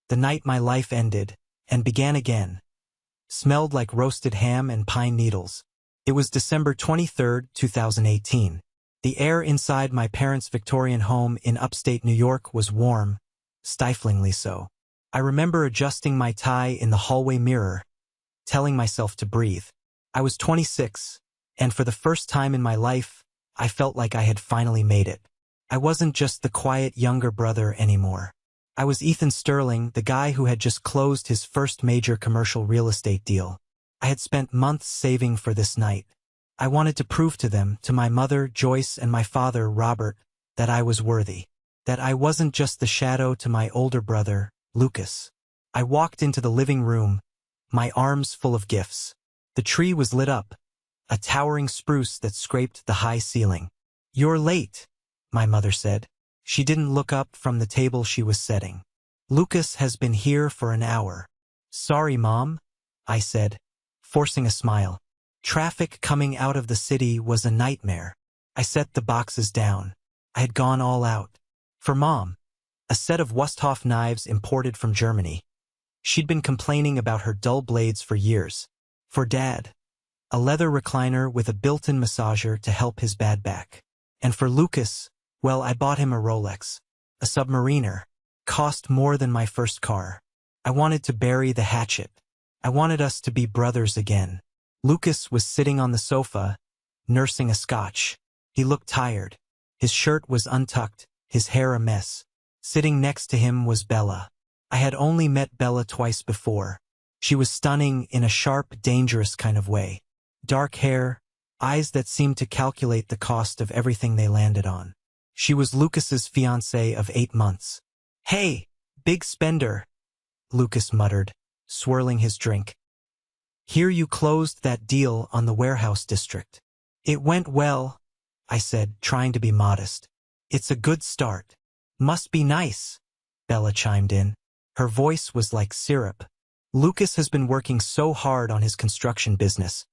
The night my life ended, and began again. Smelled like roasted ham and pine needles. It was December 23, 2018. The air inside my parents' Victorian home in upstate New York was warm, stiflingly so. I remember adjusting my tie in the hallway mirror, telling myself to breathe. I was 26, and for the first time in my life, I felt like I had finally made it. I wasn't just the quiet younger brother anymore. I was Ethan Sterling, the guy who had just closed his first major commercial real estate deal. I had spent months saving for this night. I wanted to prove to them, to my mother, Joyce, and my father, Robert, that I was worthy. That I wasn't just the shadow to my older brother, Lucas. I walked into the living room, my arms full of gifts. The tree was lit up, a towering spruce that scraped the high ceiling. "You're late," my mother said. She didn't look up from the table she was setting. "Lucas has been here for an hour." "Sorry, Mom," I said, forcing a smile. Traffic coming out of the city was a nightmare. I set the boxes down. I had gone all out. For Mom, a set of Wusthof knives imported from Germany. She'd been complaining about her dull blades for years. For Dad, a leather recliner with a built-in massager to help his bad back. And for Lucas, well, I bought him a Rolex. A Submariner. Cost more than my first car. I wanted to bury the hatchet. I wanted us to be brothers again. Lucas was sitting on the sofa, nursing a scotch. He looked tired. His shirt was untucked, his hair a mess. Sitting next to him was Bella. I had only met Bella twice before. She was stunning in a sharp, dangerous kind of way. Dark hair, eyes that seemed to calculate the cost of everything they landed on. She was Lucas's fiancée of 8 months. "Hey, big spender," Lucas muttered, swirling his drink. "Hear you closed that deal on the warehouse district." "It went well," I said, trying to be modest. "It's a good start." "Must be nice," Bella chimed in. Her voice was like syrup. "Lucas has been working so hard on his construction business.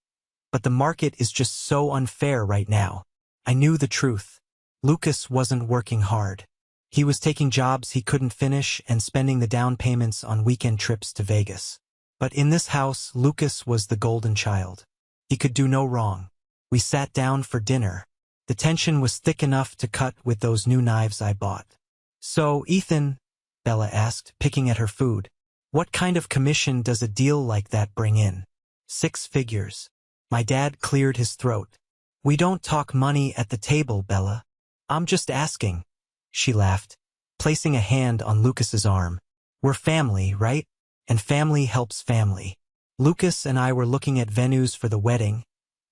But the market is just so unfair right now." I knew the truth. Lucas wasn't working hard. He was taking jobs he couldn't finish and spending the down payments on weekend trips to Vegas. But in this house, Lucas was the golden child. He could do no wrong. We sat down for dinner. The tension was thick enough to cut with those new knives I bought. "So, Ethan," Bella asked, picking at her food, "what kind of commission does a deal like that bring in?" "6 figures. My dad cleared his throat. "We don't talk money at the table, Bella. I'm just asking." She laughed, placing a hand on Lucas's arm. "We're family, right? And family helps family." Lucas and I were looking at venues for the wedding,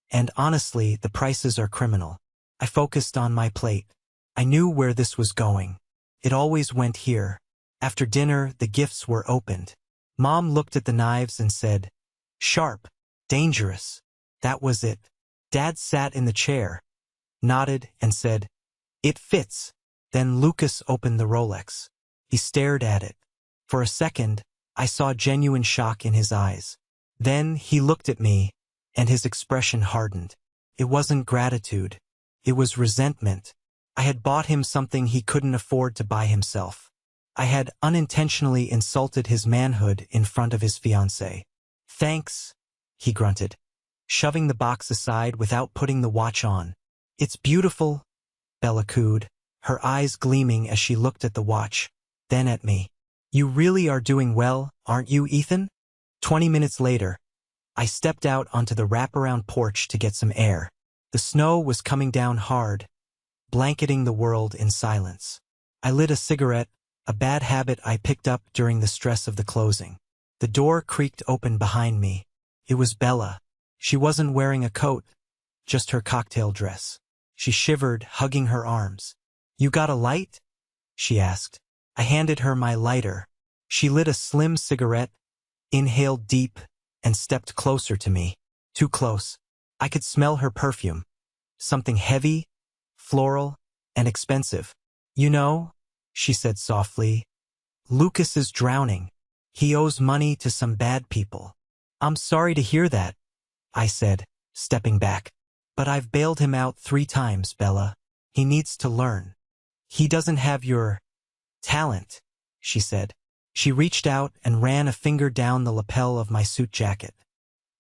and honestly, the prices are criminal. I focused on my plate. I knew where this was going. It always went here. After dinner, the gifts were opened. Mom looked at the knives and said, "Sharp, dangerous." That was it. Dad sat in the chair, nodded, and said, "It fits." Then Lucas opened the Rolex. He stared at it. For a second, I saw genuine shock in his eyes. Then he looked at me, and his expression hardened. It wasn't gratitude. It was resentment. I had bought him something he couldn't afford to buy himself. I had unintentionally insulted his manhood in front of his fiancée. "Thanks," he grunted, shoving the box aside without putting the watch on. "It's beautiful," Bella cooed, her eyes gleaming as she looked at the watch, then at me. "You really are doing well, aren't you, Ethan?" 20 minutes later, I stepped out onto the wraparound porch to get some air. The snow was coming down hard, blanketing the world in silence. I lit a cigarette, a bad habit I picked up during the stress of the closing. The door creaked open behind me. It was Bella. She wasn't wearing a coat, just her cocktail dress. She shivered, hugging her arms. "You got a light?" she asked. I handed her my lighter. She lit a slim cigarette, inhaled deep, and stepped closer to me. Too close. I could smell her perfume. Something heavy, floral, and expensive. "You know," she said softly, "Lucas is drowning. He owes money to some bad people." "I'm sorry to hear that," I said, stepping back. "But I've bailed him out 3 times, Bella. He needs to learn." "He doesn't have your talent," she said. She reached out and ran a finger down the lapel of my suit jacket.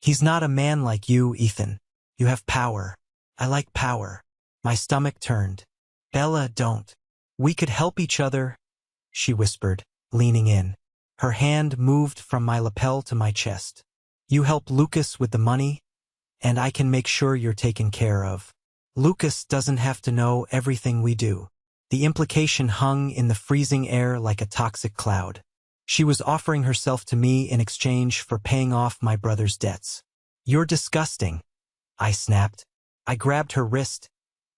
He's not a man like you, Ethan. You have power. I like power. My stomach turned. Bella, don't. We could help each other, she whispered, leaning in. Her hand moved from my lapel to my chest. You help Lucas with the money, and I can make sure you're taken care of. Lucas doesn't have to know everything we do. The implication hung in the freezing air like a toxic cloud. She was offering herself to me in exchange for paying off my brother's debts. You're disgusting, I snapped. I grabbed her wrist,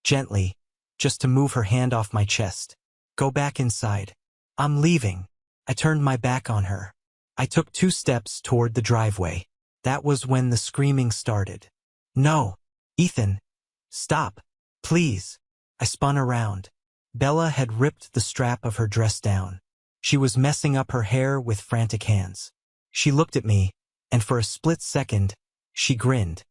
gently, just to move her hand off my chest. Go back inside. I'm leaving. I turned my back on her. I took 2 steps toward the driveway. That was when the screaming started. No, Ethan, stop, please. I spun around. Bella had ripped the strap of her dress down. She was messing up her hair with frantic hands. She looked at me, and for a split second, she grinned.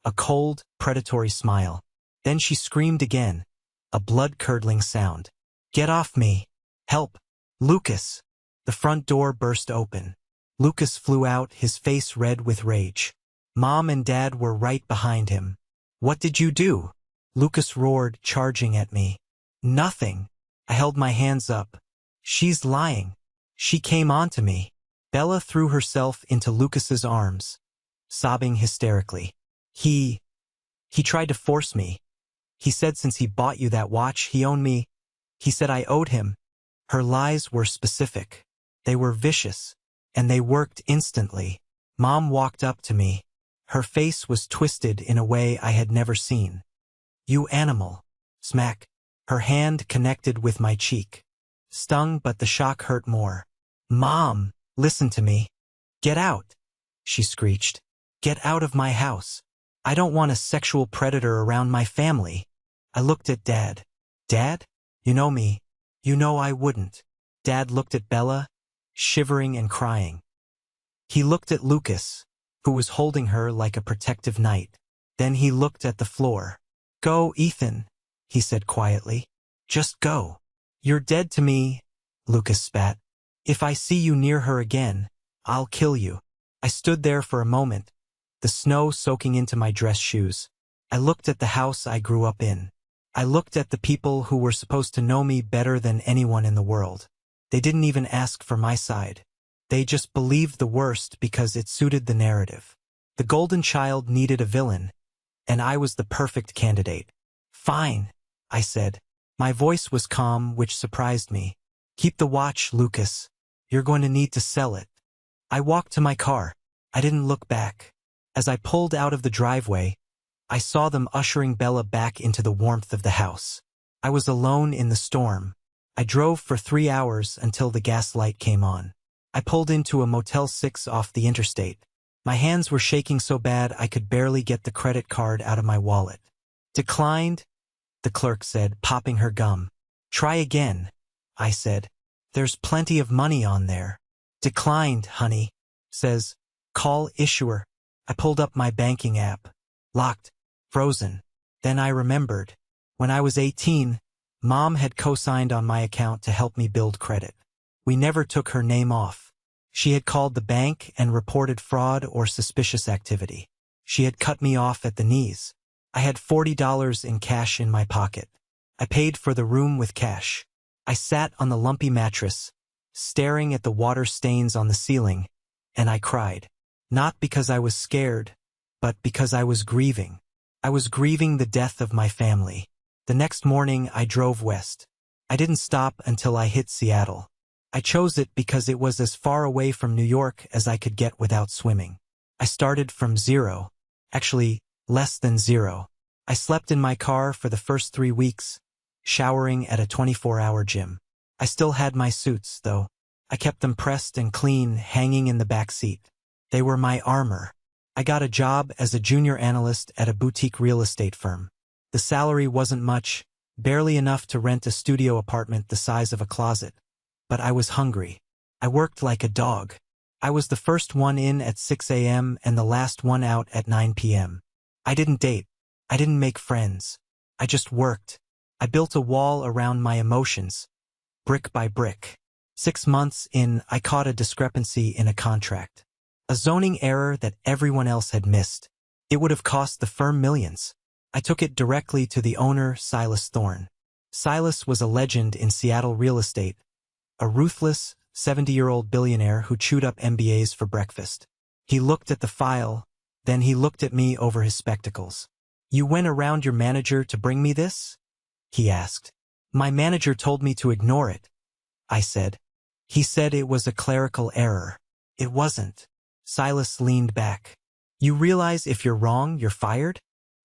A cold, predatory smile. Then she screamed again, a blood-curdling sound. Get off me! Help! Lucas! The front door burst open. Lucas flew out, his face red with rage. Mom and Dad were right behind him. What did you do? Lucas roared, charging at me. Nothing. I held my hands up. She's lying. She came onto me. Bella threw herself into Lucas's arms, sobbing hysterically. He tried to force me. He said since he bought you that watch, he owned me. He said I owed him. Her lies were specific. They were vicious, and they worked instantly. Mom walked up to me. Her face was twisted in a way I had never seen. You animal. Smack. Her hand connected with my cheek. Stung, but the shock hurt more. Mom, listen to me. Get out, she screeched. Get out of my house. I don't want a sexual predator around my family. I looked at Dad. Dad? You know me. You know I wouldn't. Dad looked at Bella, shivering and crying. He looked at Lucas, who was holding her like a protective knight. Then he looked at the floor. Go, Ethan, he said quietly. Just go. You're dead to me, Lucas spat. If I see you near her again, I'll kill you. I stood there for a moment, the snow soaking into my dress shoes. I looked at the house I grew up in. I looked at the people who were supposed to know me better than anyone in the world. They didn't even ask for my side. They just believed the worst because it suited the narrative. The golden child needed a villain, and I was the perfect candidate. Fine, I said. My voice was calm, which surprised me. Keep the watch, Lucas. You're going to need to sell it. I walked to my car. I didn't look back. As I pulled out of the driveway, I saw them ushering Bella back into the warmth of the house. I was alone in the storm. I drove for 3 hours until the gas light came on. I pulled into a Motel 6 off the interstate. My hands were shaking so bad I could barely get the credit card out of my wallet. Declined, the clerk said, popping her gum. Try again, I said. There's plenty of money on there. Declined, honey. Says, call issuer. I pulled up my banking app. Locked. Frozen. Then I remembered. When I was 18, Mom had co-signed on my account to help me build credit. We never took her name off. She had called the bank and reported fraud or suspicious activity. She had cut me off at the knees. I had $40 in cash in my pocket. I paid for the room with cash. I sat on the lumpy mattress, staring at the water stains on the ceiling, and I cried. Not because I was scared, but because I was grieving. I was grieving the death of my family. The next morning I drove west. I didn't stop until I hit Seattle. I chose it because it was as far away from New York as I could get without swimming. I started from zero. Actually, less than zero. I slept in my car for the first 3 weeks, showering at a 24-hour gym. I still had my suits, though. I kept them pressed and clean, hanging in the back seat. They were my armor. I got a job as a junior analyst at a boutique real estate firm. The salary wasn't much, barely enough to rent a studio apartment the size of a closet. But I was hungry. I worked like a dog. I was the first one in at 6 a.m. and the last one out at 9 p.m. I didn't date. I didn't make friends. I just worked. I built a wall around my emotions, brick by brick. 6 months in, I caught a discrepancy in a contract. A zoning error that everyone else had missed. It would have cost the firm millions. I took it directly to the owner, Silas Thorne. Silas was a legend in Seattle real estate, a ruthless, 70-year-old billionaire who chewed up MBAs for breakfast. He looked at the file, then he looked at me over his spectacles. "You went around your manager to bring me this?" he asked. "My manager told me to ignore it," I said. "He said it was a clerical error." "It wasn't." Silas leaned back. "You realize if you're wrong, you're fired?"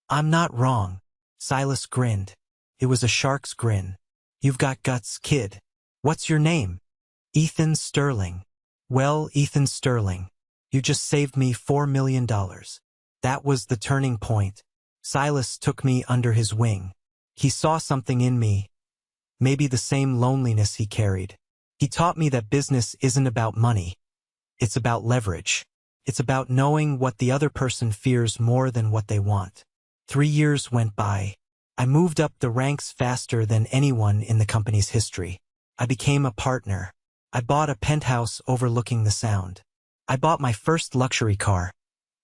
"I'm not wrong." Silas grinned. It was a shark's grin. "You've got guts, kid. What's your name?" "Ethan Sterling." "Well, Ethan Sterling, you just saved me $4 million. That was the turning point." Silas took me under his wing. He saw something in me, maybe the same loneliness he carried. He taught me that business isn't about money. It's about leverage. It's about knowing what the other person fears more than what they want. 3 years went by. I moved up the ranks faster than anyone in the company's history. I became a partner. I bought a penthouse overlooking the Sound. I bought my first luxury car,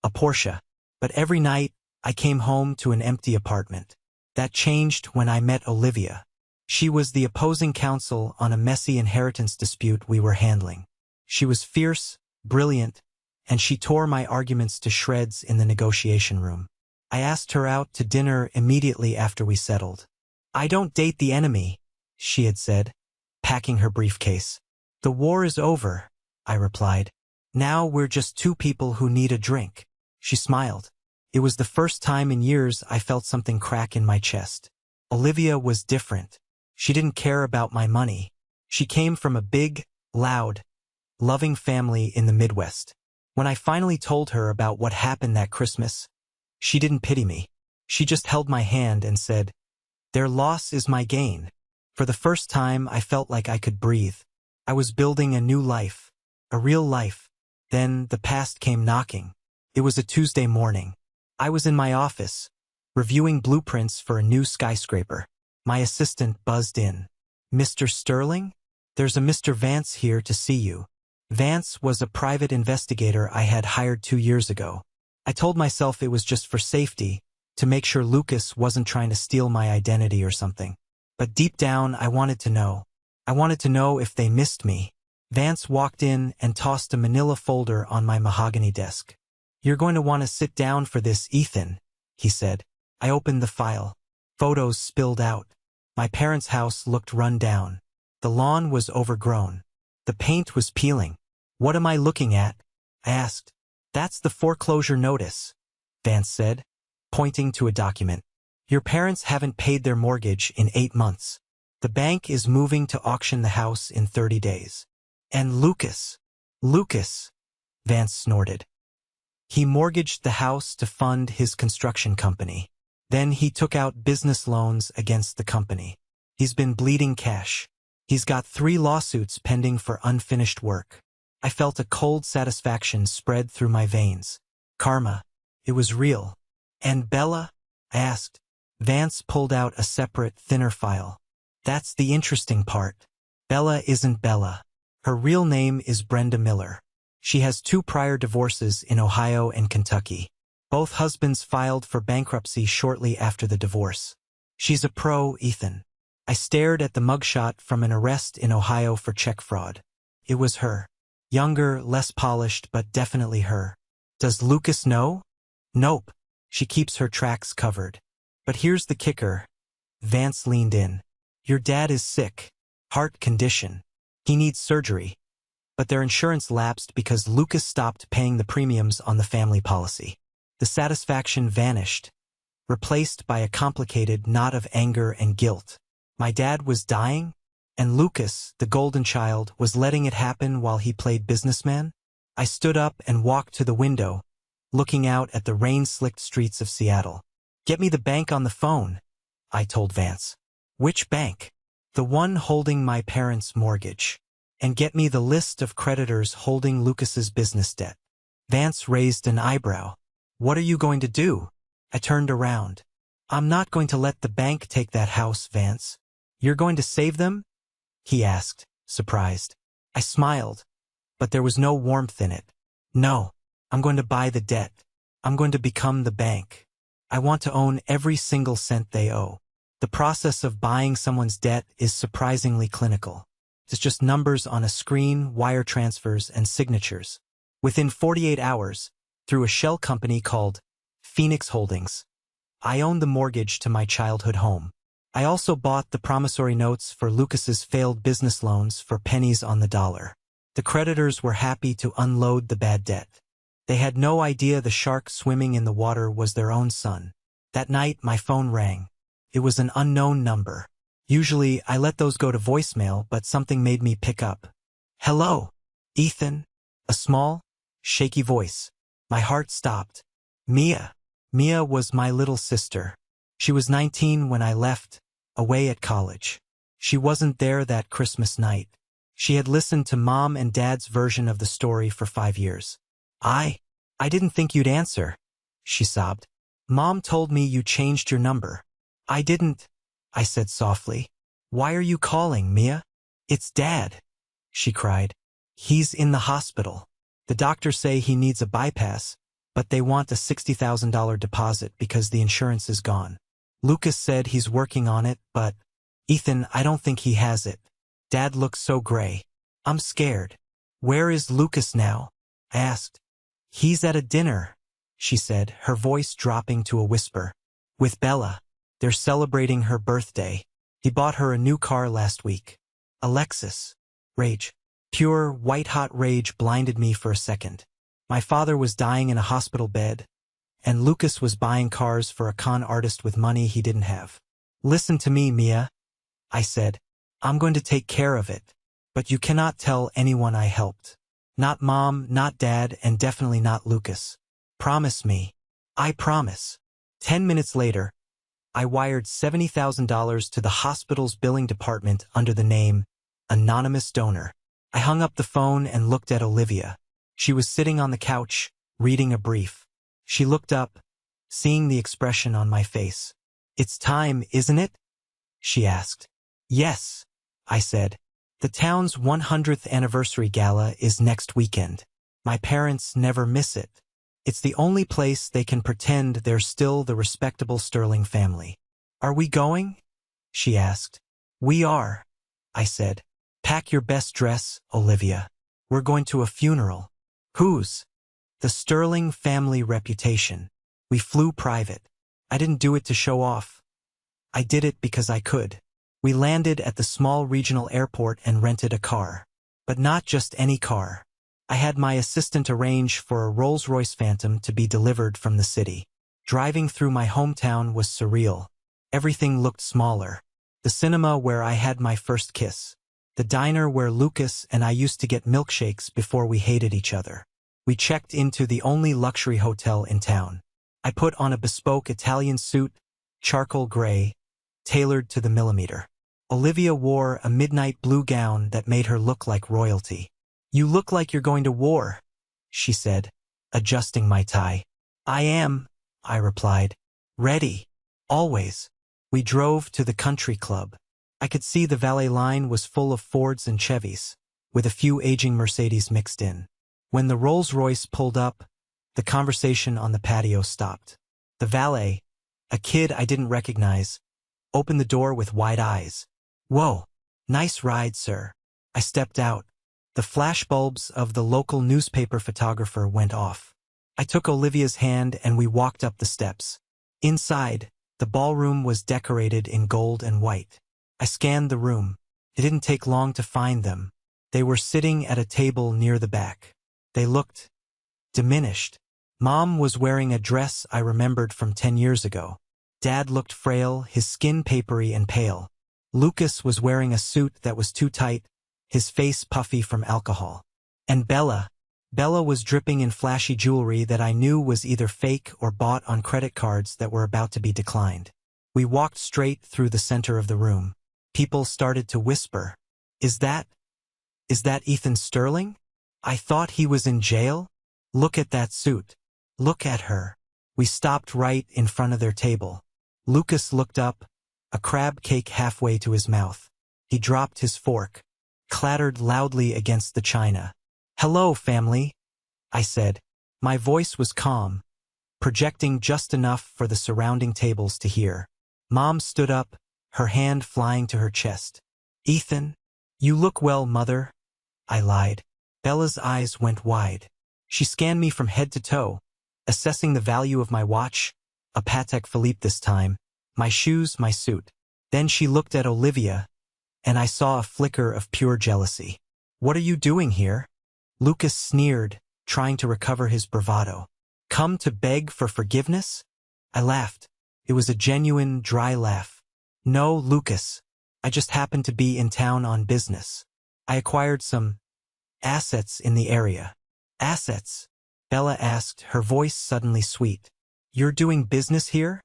a Porsche. But every night, I came home to an empty apartment. That changed when I met Olivia. She was the opposing counsel on a messy inheritance dispute we were handling. She was fierce, brilliant, and she tore my arguments to shreds in the negotiation room. I asked her out to dinner immediately after we settled. "I don't date the enemy," she had said, packing her briefcase. "The war is over," I replied. "Now we're just two people who need a drink." She smiled. It was the first time in years I felt something crack in my chest. Olivia was different. She didn't care about my money. She came from a big, loud, loving family in the Midwest. When I finally told her about what happened that Christmas, she didn't pity me. She just held my hand and said, "Their loss is my gain." For the first time, I felt like I could breathe. I was building a new life, a real life. Then the past came knocking. It was a Tuesday morning. I was in my office, reviewing blueprints for a new skyscraper. My assistant buzzed in. "Mr. Sterling? There's a Mr. Vance here to see you." Vance was a private investigator I had hired 2 years ago. I told myself it was just for safety, to make sure Lucas wasn't trying to steal my identity or something. But deep down, I wanted to know. I wanted to know if they missed me. Vance walked in and tossed a manila folder on my mahogany desk. "You're going to want to sit down for this, Ethan," he said. I opened the file. Photos spilled out. My parents' house looked run down. The lawn was overgrown. The paint was peeling. "What am I looking at?" I asked. "That's the foreclosure notice," Vance said, pointing to a document. "Your parents haven't paid their mortgage in 8 months. The bank is moving to auction the house in 30 days. And Lucas, Vance snorted. "He mortgaged the house to fund his construction company. Then he took out business loans against the company. He's been bleeding cash. He's got 3 lawsuits pending for unfinished work." I felt a cold satisfaction spread through my veins. Karma. It was real. "And Bella?" I asked. Vance pulled out a separate, thinner file. "That's the interesting part. Bella isn't Bella. Her real name is Brenda Miller. She has 2 prior divorces in Ohio and Kentucky. Both husbands filed for bankruptcy shortly after the divorce. She's a pro, Ethan." I stared at the mugshot from an arrest in Ohio for check fraud. It was her. Younger, less polished, but definitely her. "Does Lucas know?" "Nope. She keeps her tracks covered. But here's the kicker." Vance leaned in. "Your dad is sick. Heart condition. He needs surgery. But their insurance lapsed because Lucas stopped paying the premiums on the family policy." The satisfaction vanished, replaced by a complicated knot of anger and guilt. My dad was dying, and Lucas, the golden child, was letting it happen while he played businessman? I stood up and walked to the window, looking out at the rain-slicked streets of Seattle. "Get me the bank on the phone," I told Vance. "Which bank?" "The one holding my parents' mortgage. And get me the list of creditors holding Lucas's business debt." Vance raised an eyebrow. "What are you going to do?" I turned around. "I'm not going to let the bank take that house, Vance." "You're going to save them?" he asked, surprised. I smiled, but there was no warmth in it. No, I'm going to buy the debt. I'm going to become the bank. I want to own every single cent they owe. The process of buying someone's debt is surprisingly clinical. It's just numbers on a screen, wire transfers, and signatures. Within 48 hours, through a shell company called Phoenix Holdings, I owned the mortgage to my childhood home. I also bought the promissory notes for Lucas's failed business loans for pennies on the dollar. The creditors were happy to unload the bad debt. They had no idea the shark swimming in the water was their own son. That night, my phone rang. It was an unknown number. Usually, I let those go to voicemail, but something made me pick up. Hello, Ethan. A small, shaky voice. My heart stopped. Mia. Mia was my little sister. She was 19 when I left, away at college. She wasn't there that Christmas night. She had listened to Mom and Dad's version of the story for 5 years. I didn't think you'd answer, she sobbed. Mom told me you changed your number. I didn't, I said softly. Why are you calling, Mia? It's Dad, she cried. He's in the hospital. The doctors say he needs a bypass, but they want a $60,000 deposit because the insurance is gone. Lucas said he's working on it, but, Ethan, I don't think he has it. Dad looks so gray. I'm scared. Where is Lucas now? I asked. He's at a dinner, she said, her voice dropping to a whisper. With Bella. They're celebrating her birthday. He bought her a new car last week. Alexis. Rage. Pure, white-hot rage blinded me for a second. My father was dying in a hospital bed, and Lucas was buying cars for a con artist with money he didn't have. Listen to me, Mia, I said. I'm going to take care of it, but you cannot tell anyone I helped. Not Mom, not Dad, and definitely not Lucas. Promise me. I promise. 10 minutes later, I wired $70,000 to the hospital's billing department under the name Anonymous Donor. I hung up the phone and looked at Olivia. She was sitting on the couch, reading a brief. She looked up, seeing the expression on my face. It's time, isn't it? She asked. Yes, I said. The town's 100th anniversary gala is next weekend. My parents never miss it. It's the only place they can pretend they're still the respectable Sterling family. Are we going? She asked. We are, I said. Pack your best dress, Olivia. We're going to a funeral. Whose? The Sterling family reputation. We flew private. I didn't do it to show off. I did it because I could. We landed at the small regional airport and rented a car. But not just any car. I had my assistant arrange for a Rolls-Royce Phantom to be delivered from the city. Driving through my hometown was surreal. Everything looked smaller. The cinema where I had my first kiss. The diner where Lucas and I used to get milkshakes before we hated each other. We checked into the only luxury hotel in town. I put on a bespoke Italian suit, charcoal gray, tailored to the millimeter. Olivia wore a midnight blue gown that made her look like royalty. You look like you're going to war, she said, adjusting my tie. I am, I replied. Ready. Always. We drove to the country club. I could see the valet line was full of Fords and Chevys, with a few aging Mercedes mixed in. When the Rolls-Royce pulled up, the conversation on the patio stopped. The valet, a kid I didn't recognize, opened the door with wide eyes. Whoa, nice ride, sir. I stepped out. The flashbulbs of the local newspaper photographer went off. I took Olivia's hand and we walked up the steps. Inside, the ballroom was decorated in gold and white. I scanned the room. It didn't take long to find them. They were sitting at a table near the back. They looked diminished. Mom was wearing a dress I remembered from 10 years ago. Dad looked frail, his skin papery and pale. Lucas was wearing a suit that was too tight, his face puffy from alcohol. And Bella was dripping in flashy jewelry that I knew was either fake or bought on credit cards that were about to be declined. We walked straight through the center of the room. People started to whisper, Is that Ethan Sterling? I thought he was in jail? Look at that suit. Look at her. We stopped right in front of their table. Lucas looked up, a crab cake halfway to his mouth. He dropped his fork. clattered loudly against the china. "Hello, family," I said. My voice was calm, projecting just enough for the surrounding tables to hear. Mom stood up, her hand flying to her chest. "Ethan, you look well, mother," I lied. Bella's eyes went wide. She scanned me from head to toe, assessing the value of my watch, a Patek Philippe this time, my shoes, my suit. Then she looked at Olivia, and I saw a flicker of pure jealousy. "What are you doing here?" Lucas sneered, trying to recover his bravado. "Come to beg for forgiveness?" I laughed. It was a genuine, dry laugh. "No, Lucas. I just happened to be in town on business. I acquired some assets in the area." "Assets?" Bella asked, her voice suddenly sweet. "You're doing business here?"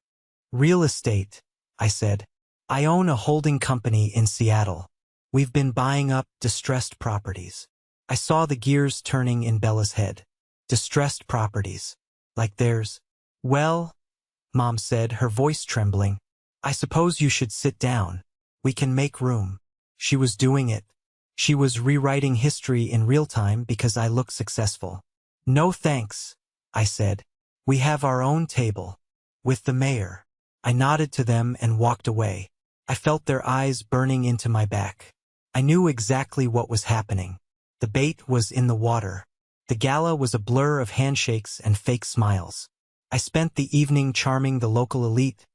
"Real estate," I said. "I own a holding company in Seattle. We've been buying up distressed properties." I saw the gears turning in Bella's head. Distressed properties. Like theirs. "Well," Mom said, her voice trembling, "I suppose you should sit down. We can make room." She was doing it. She was rewriting history in real time because I looked successful. "No thanks," I said. "We have our own table. With the mayor." I nodded to them and walked away. I felt their eyes burning into my back. I knew exactly what was happening. The bait was in the water. The gala was a blur of handshakes and fake smiles. I spent the evening charming the local elite,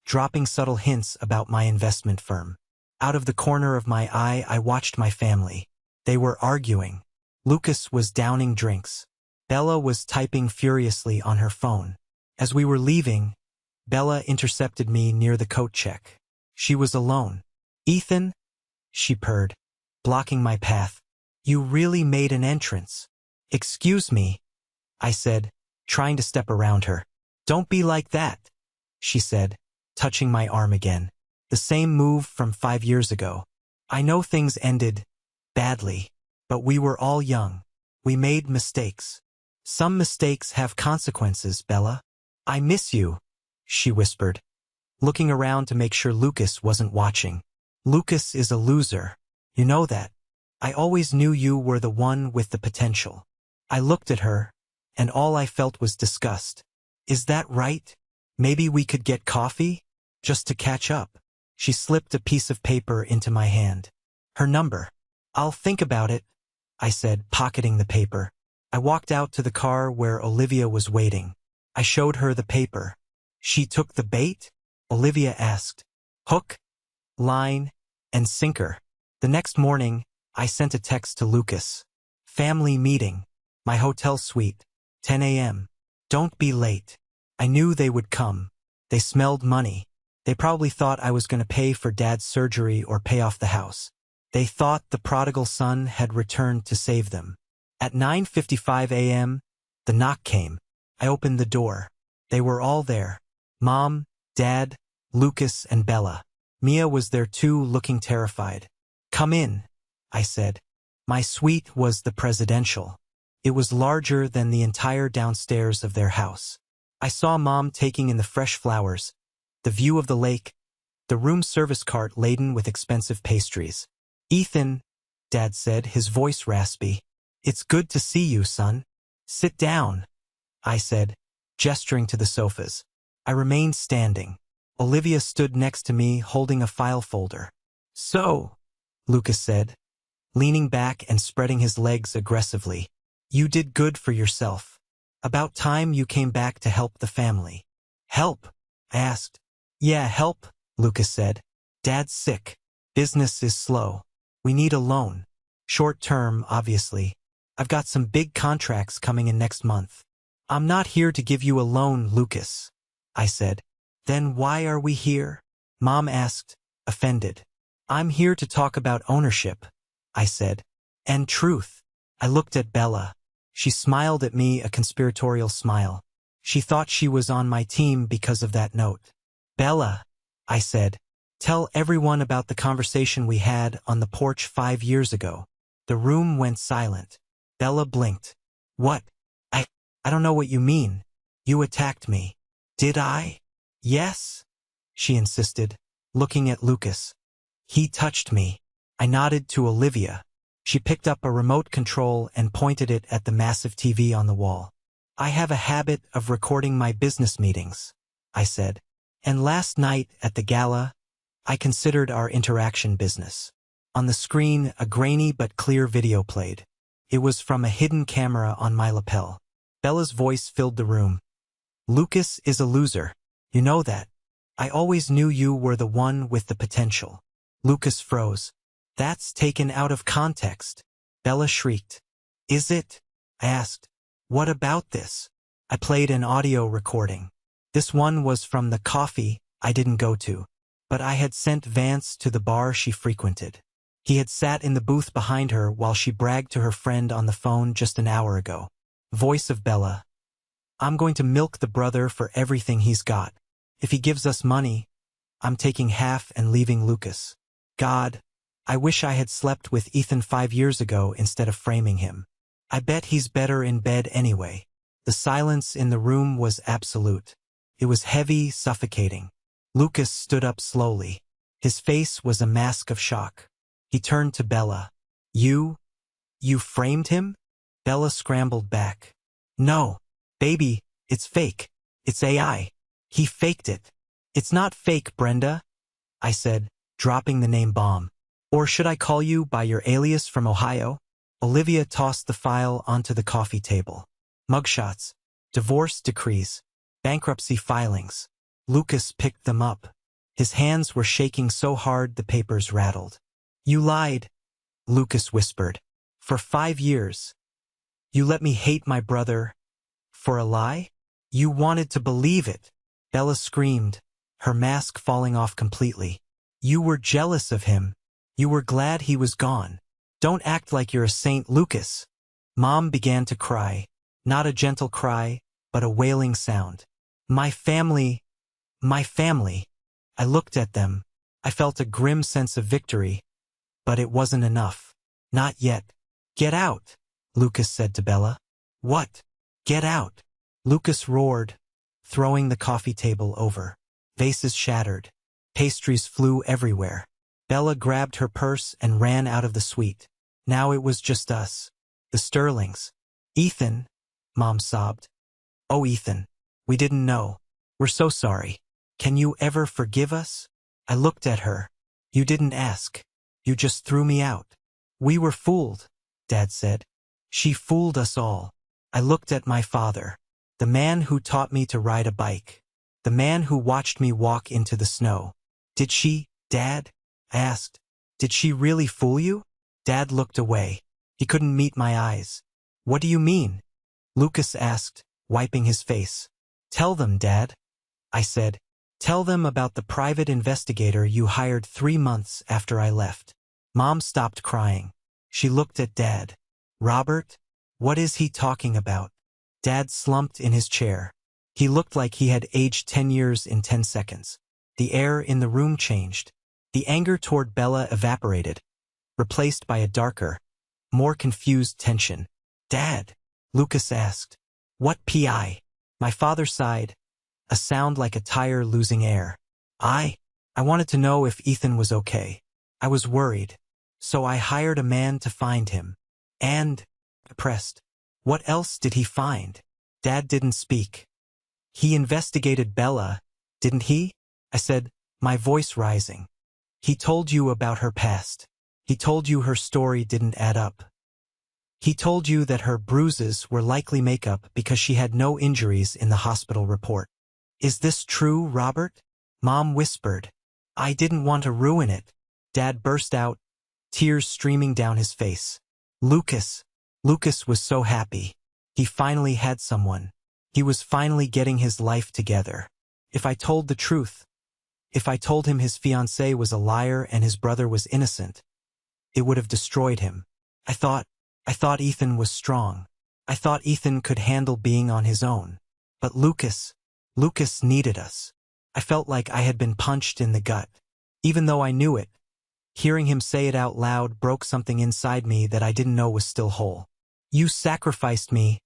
dropping subtle hints about my investment firm. Out of the corner of my eye, I watched my family. They were arguing. Lucas was downing drinks. Bella was typing furiously on her phone. As we were leaving, Bella intercepted me near the coat check. She was alone. "Ethan," she purred, blocking my path. "You really made an entrance." "Excuse me," I said, trying to step around her. "Don't be like that," she said, touching my arm again. The same move from 5 years ago. "I know things ended badly, but we were all young. We made mistakes. Some mistakes have consequences, Bella." "I miss you," she whispered, looking around to make sure Lucas wasn't watching. "Lucas is a loser. You know that. I always knew you were the one with the potential." I looked at her, and all I felt was disgust. "Is that right? Maybe we could get coffee? Just to catch up." She slipped a piece of paper into my hand. "Her number." "I'll think about it," I said, pocketing the paper. I walked out to the car where Olivia was waiting. I showed her the paper. "She took the bait?" Olivia asked. "Hook, line, and sinker." The next morning, I sent a text to Lucas. "Family meeting. My hotel suite. 10 a.m. Don't be late." I knew they would come. They smelled money. They probably thought I was going to pay for Dad's surgery or pay off the house. They thought the prodigal son had returned to save them. At 9:55 a.m., the knock came. I opened the door. They were all there. Mom, Dad, Lucas, and Bella. Mia was there too, looking terrified. "Come in," I said. My suite was the presidential. It was larger than the entire downstairs of their house. I saw Mom taking in the fresh flowers, the view of the lake, the room service cart laden with expensive pastries. "Ethan," Dad said, his voice raspy. "It's good to see you, son." "Sit down," I said, gesturing to the sofas. I remained standing. Olivia stood next to me, holding a file folder. "So," Lucas said, leaning back and spreading his legs aggressively, "you did good for yourself. About time you came back to help the family." "Help?" I asked. "Yeah, help," Lucas said. "Dad's sick. Business is slow. We need a loan. Short term, obviously. I've got some big contracts coming in next month." "I'm not here to give you a loan, Lucas," I said. "Then why are we here?" Mom asked, offended. "I'm here to talk about ownership," I said. "And truth." I looked at Bella. She smiled at me, a conspiratorial smile. She thought she was on my team because of that note. "Bella," I said, "tell everyone about the conversation we had on the porch 5 years ago." The room went silent. Bella blinked. "What? I don't know what you mean. You attacked me." "Did I?" "Yes," she insisted, looking at Lucas. "He touched me." I nodded to Olivia. She picked up a remote control and pointed it at the massive TV on the wall. "I have a habit of recording my business meetings," I said. "And last night at the gala, I considered our interaction business." On the screen, a grainy but clear video played. It was from a hidden camera on my lapel. Bella's voice filled the room. "Lucas is a loser. You know that. I always knew you were the one with the potential." Lucas froze. "That's taken out of context," Bella shrieked. "Is it?" I asked. "What about this?" I played an audio recording. This one was from the coffee I didn't go to, but I had sent Vance to the bar she frequented. He had sat in the booth behind her while she bragged to her friend on the phone just an hour ago. Voice of Bella. "I'm going to milk the brother for everything he's got. If he gives us money, I'm taking half and leaving Lucas. God, I wish I had slept with Ethan 5 years ago instead of framing him. I bet he's better in bed anyway." The silence in the room was absolute. It was heavy, suffocating. Lucas stood up slowly. His face was a mask of shock. He turned to Bella. You framed him?" Bella scrambled back. "No, baby, it's fake. It's AI. He faked it." "It's not fake, Brenda," I said, dropping the name bomb. "Or should I call you by your alias from Ohio?" Olivia tossed the file onto the coffee table. Mugshots, divorce decrees, bankruptcy filings. Lucas picked them up. His hands were shaking so hard the papers rattled. "You lied," Lucas whispered. "For 5 years. You let me hate my brother. For a lie? You wanted to believe it." Bella screamed, her mask falling off completely. "You were jealous of him. You were glad he was gone. Don't act like you're a saint, Lucas." Mom began to cry. Not a gentle cry, but a wailing sound. My family. I looked at them. I felt a grim sense of victory. But it wasn't enough. Not yet. "Get out," Lucas said to Bella. "What? Get out?" Lucas roared, throwing the coffee table over. Vases shattered. Pastries flew everywhere. Bella grabbed her purse and ran out of the suite. Now it was just us. The Sterlings. "Ethan," Mom sobbed. "Oh, Ethan. We didn't know. We're so sorry. Can you ever forgive us?" I looked at her. "You didn't ask. You just threw me out." "We were fooled," Dad said. "She fooled us all." I looked at my father. The man who taught me to ride a bike. The man who watched me walk into the snow. "Did she, Dad?" I asked. "Did she really fool you?" Dad looked away. He couldn't meet my eyes. "What do you mean?" Lucas asked, wiping his face. "Tell them, Dad," I said. "Tell them about the private investigator you hired 3 months after I left." Mom stopped crying. She looked at Dad. "Robert? What is he talking about?" Dad slumped in his chair. He looked like he had aged 10 years in 10 seconds. The air in the room changed. The anger toward Bella evaporated, replaced by a darker, more confused tension. "Dad," Lucas asked. "What PI?" My father sighed, a sound like a tire losing air. I wanted to know if Ethan was okay. I was worried. So I hired a man to find him. And, pressed, "What else did he find?" Dad didn't speak. "He investigated Bella, didn't he?" I said, my voice rising. "He told you about her past. He told you her story didn't add up. He told you that her bruises were likely makeup because she had no injuries in the hospital report. Is this true, Robert?" Mom whispered. "I didn't want to ruin it." Dad burst out, tears streaming down his face. Lucas was so happy. He finally had someone. He was finally getting his life together. If I told the truth, if I told him his fiancée was a liar and his brother was innocent, it would have destroyed him. I thought Ethan was strong. I thought Ethan could handle being on his own. But Lucas needed us. I felt like I had been punched in the gut. Even though I knew it, hearing him say it out loud broke something inside me that I didn't know was still whole. "You sacrificed me,"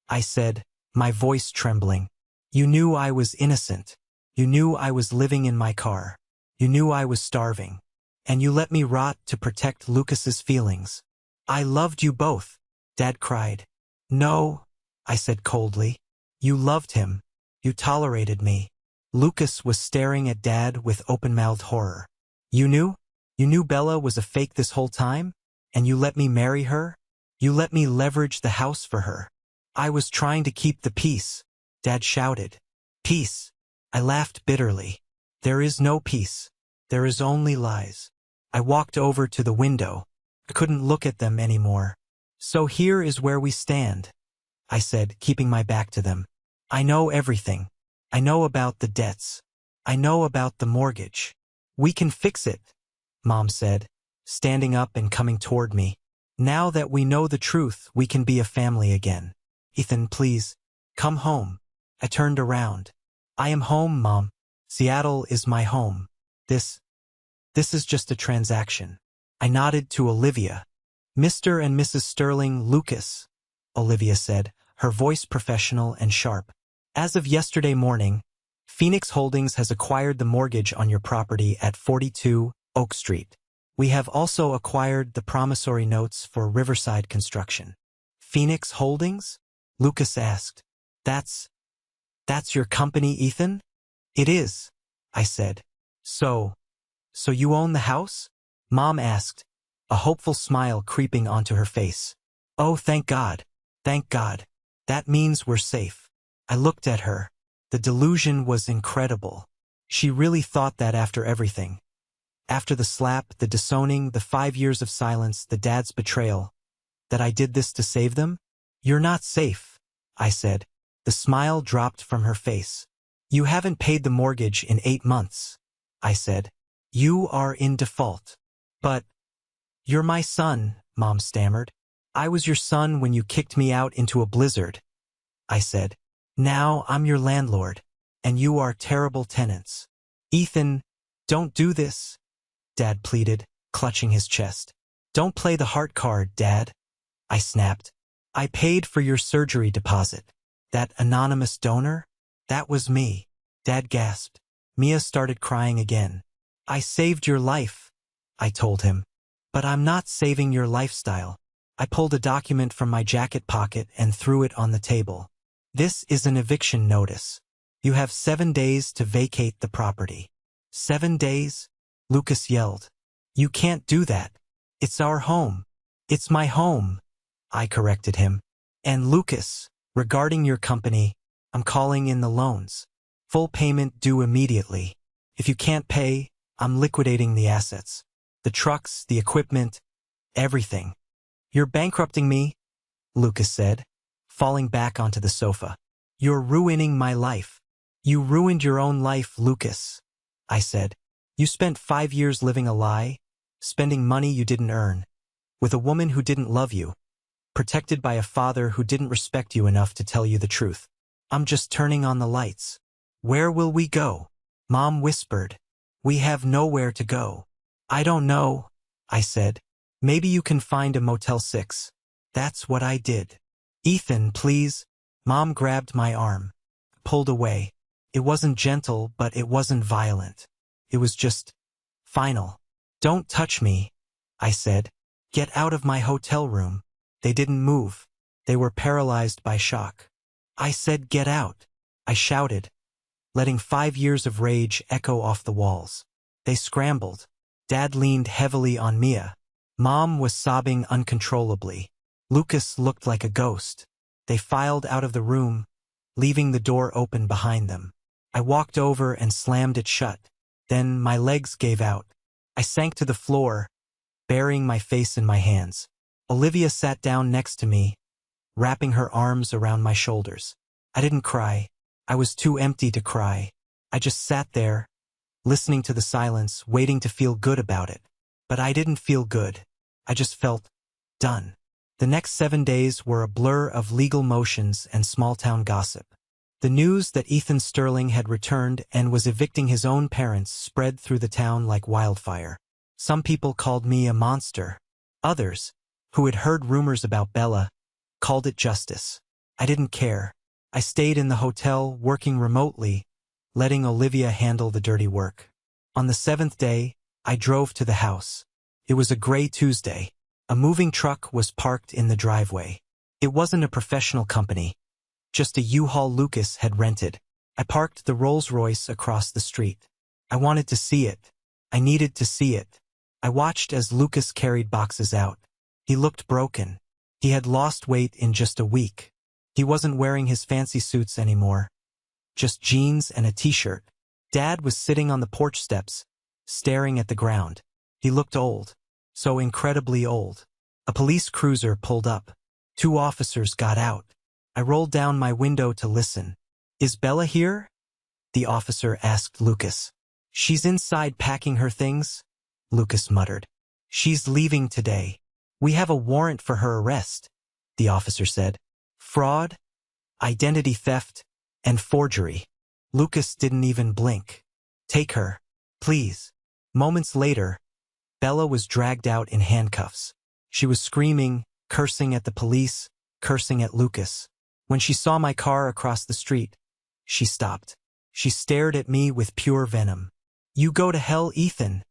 I said, my voice trembling. "You knew I was innocent. You knew I was living in my car. You knew I was starving. And you let me rot to protect Lucas's feelings." I loved you both, Dad cried. No, I said coldly. You loved him. You tolerated me. Lucas was staring at Dad with open-mouthed horror. You knew? You knew Bella was a fake this whole time? And you let me marry her? You let me leverage the house for her. I was trying to keep the peace, Dad shouted. Peace. I laughed bitterly. There is no peace. There is only lies. I walked over to the window. I couldn't look at them anymore. So here is where we stand, I said, keeping my back to them. I know everything. I know about the debts. I know about the mortgage. We can fix it, Mom said, standing up and coming toward me. Now that we know the truth, we can be a family again. Ethan, please, come home. I turned around. I am home, Mom. Seattle is my home. This is just a transaction. I nodded to Olivia. Mr. and Mrs. Sterling Lucas, Olivia said, her voice professional and sharp. As of yesterday morning, Phoenix Holdings has acquired the mortgage on your property at 42 Oak Street. We have also acquired the promissory notes for Riverside Construction. Phoenix Holdings? Lucas asked. That's your company, Ethan? It is, I said. So you own the house? Mom asked, a hopeful smile creeping onto her face. Oh, thank God. Thank God. That means we're safe. I looked at her. The delusion was incredible. She really thought that after everything. After the slap, the disowning, the 5 years of silence, the dad's betrayal, that I did this to save them? You're not safe, I said. The smile dropped from her face. You haven't paid the mortgage in 8 months, I said. You are in default. But you're my son, Mom stammered. I was your son when you kicked me out into a blizzard, I said. Now I'm your landlord, and you are terrible tenants. Ethan, don't do this, Dad pleaded, clutching his chest. Don't play the heart card, Dad, I snapped. I paid for your surgery deposit. That anonymous donor? That was me, Dad gasped. Mia started crying again. I saved your life, I told him. But I'm not saving your lifestyle. I pulled a document from my jacket pocket and threw it on the table. This is an eviction notice. You have 7 days to vacate the property. 7 days? Lucas yelled. You can't do that. It's our home. It's my home, I corrected him. And Lucas, regarding your company, I'm calling in the loans. Full payment due immediately. If you can't pay, I'm liquidating the assets. The trucks, the equipment, everything. You're bankrupting me, Lucas said, falling back onto the sofa. You're ruining my life. You ruined your own life, Lucas, I said. You spent 5 years living a lie, spending money you didn't earn, with a woman who didn't love you, protected by a father who didn't respect you enough to tell you the truth. I'm just turning on the lights. Where will we go? Mom whispered. We have nowhere to go. I don't know, I said. Maybe you can find a Motel 6. That's what I did. Ethan, please. Mom grabbed my arm, pulled away. It wasn't gentle, but it wasn't violent. It was just final. Don't touch me, I said. Get out of my hotel room. They didn't move. They were paralyzed by shock. I said get out, I shouted, letting 5 years of rage echo off the walls. They scrambled. Dad leaned heavily on Mia. Mom was sobbing uncontrollably. Lucas looked like a ghost. They filed out of the room, leaving the door open behind them. I walked over and slammed it shut. Then my legs gave out. I sank to the floor, burying my face in my hands. Olivia sat down next to me, wrapping her arms around my shoulders. I didn't cry. I was too empty to cry. I just sat there, listening to the silence, waiting to feel good about it. But I didn't feel good. I just felt done. The next 7 days were a blur of legal motions and small-town gossip. The news that Ethan Sterling had returned and was evicting his own parents spread through the town like wildfire. Some people called me a monster. Others, who had heard rumors about Bella, called it justice. I didn't care. I stayed in the hotel, working remotely, letting Olivia handle the dirty work. On the 7th day, I drove to the house. It was a gray Tuesday, A moving truck was parked in the driveway. It wasn't a professional company, just a U-Haul Lucas had rented. I parked the Rolls-Royce across the street. I wanted to see it. I needed to see it. I watched as Lucas carried boxes out. He looked broken. He had lost weight in just a week. He wasn't wearing his fancy suits anymore. Just jeans and a t-shirt. Dad was sitting on the porch steps, staring at the ground. He looked old. So incredibly old. A police cruiser pulled up. 2 officers got out. I rolled down my window to listen. "Is Bella here?" the officer asked Lucas. "She's inside packing her things," Lucas muttered. "She's leaving today. We have a warrant for her arrest," the officer said. "Fraud, identity theft, and forgery." Lucas didn't even blink. "Take her, please." Moments later, Bella was dragged out in handcuffs. She was screaming, cursing at the police, cursing at Lucas. When she saw my car across the street, she stopped. She stared at me with pure venom. "You go to hell, Ethan,"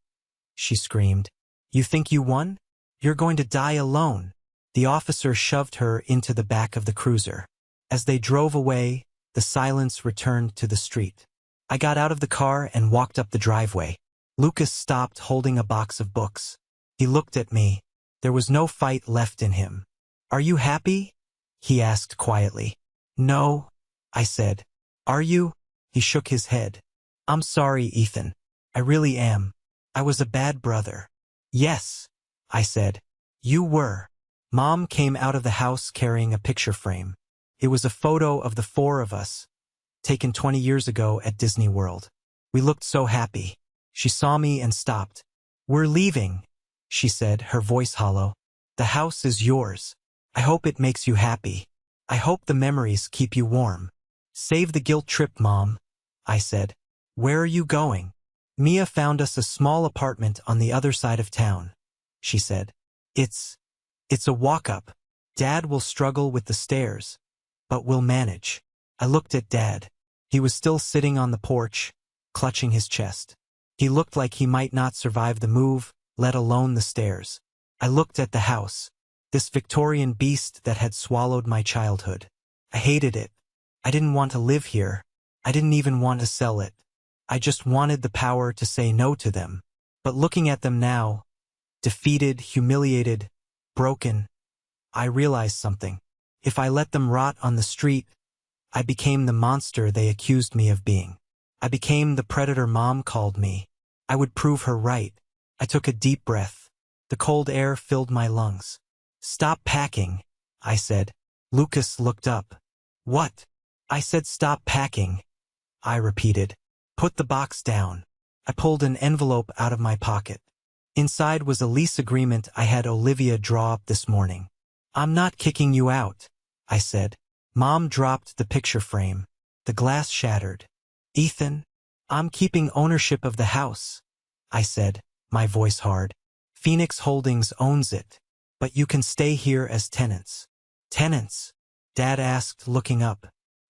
she screamed. "You think you won? You're going to die alone." The officer shoved her into the back of the cruiser. As they drove away, the silence returned to the street. I got out of the car and walked up the driveway. Lucas stopped holding a box of books. He looked at me. There was no fight left in him. "Are you happy?" he asked quietly. "No," I said. "Are you?" He shook his head. "I'm sorry, Ethan. I really am. I was a bad brother." "Yes," I said. "You were." Mom came out of the house carrying a picture frame. It was a photo of the 4 of us, taken 20 years ago at Disney World. We looked so happy. She saw me and stopped. "We're leaving," she said, her voice hollow. "The house is yours. I hope it makes you happy. I hope the memories keep you warm." "Save the guilt trip, Mom," I said. "Where are you going?" "Mia found us a small apartment on the other side of town," she said. It's a walk-up. Dad will struggle with the stairs, but we'll manage." I looked at Dad. He was still sitting on the porch, clutching his chest. He looked like he might not survive the move, let alone the stairs. I looked at the house, this Victorian beast that had swallowed my childhood. I hated it. I didn't want to live here. I didn't even want to sell it. I just wanted the power to say no to them. But looking at them now, defeated, humiliated, broken, I realized something. If I let them rot on the street, I became the monster they accused me of being. I became the predator Mom called me. I would prove her right. I took a deep breath. The cold air filled my lungs. "Stop packing," I said. Lucas looked up. "What?" I said, "Stop packing," I repeated. "Put the box down." I pulled an envelope out of my pocket. Inside was a lease agreement I had Olivia draw up this morning. "I'm not kicking you out," I said. Mom dropped the picture frame. The glass shattered. "Ethan, I'm keeping ownership of the house," I said, my voice hard. "Phoenix Holdings owns it, but you can stay here as tenants." "Tenants?" Dad asked, looking up.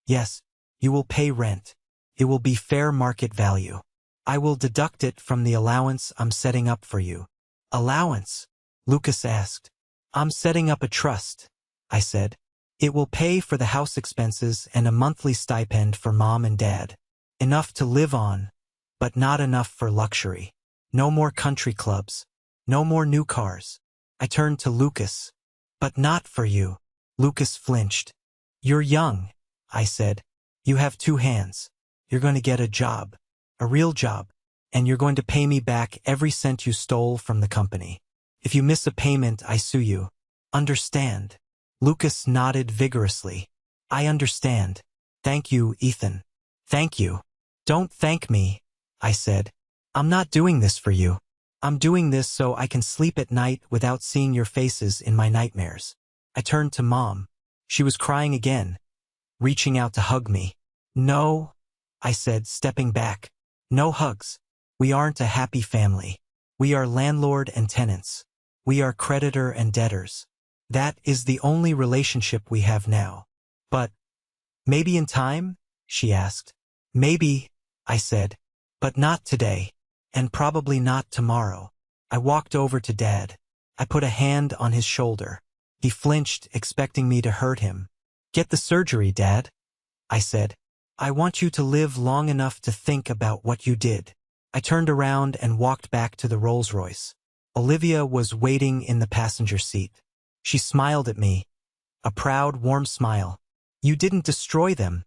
"Yes, you will pay rent. It will be fair market value. I will deduct it from the allowance I'm setting up for you." "Allowance?" Lucas asked. "I'm setting up a trust," I said. "It will pay for the house expenses and a monthly stipend for Mom and Dad. Enough to live on, but not enough for luxury. No more country clubs. No more new cars." I turned to Lucas. "But not for you." Lucas flinched. "You're young," I said. "You have 2 hands. You're going to get a job. A real job. And you're going to pay me back every cent you stole from the company. If you miss a payment, I sue you. Understand?" Lucas nodded vigorously. "I understand. Thank you, Ethan." "Thank you." "Don't thank me," I said. "I'm not doing this for you. I'm doing this so I can sleep at night without seeing your faces in my nightmares." I turned to Mom. She was crying again, reaching out to hug me. "No," I said, stepping back. "No hugs. We aren't a happy family. We are landlord and tenants. We are creditor and debtors. That is the only relationship we have now." "But maybe in time?" she asked. "Maybe," I said, "but not today, and probably not tomorrow." I walked over to Dad. I put a hand on his shoulder. He flinched, expecting me to hurt him. "Get the surgery, Dad," I said. "I want you to live long enough to think about what you did." I turned around and walked back to the Rolls-Royce. Olivia was waiting in the passenger seat. She smiled at me, a proud, warm smile. "You didn't destroy them,"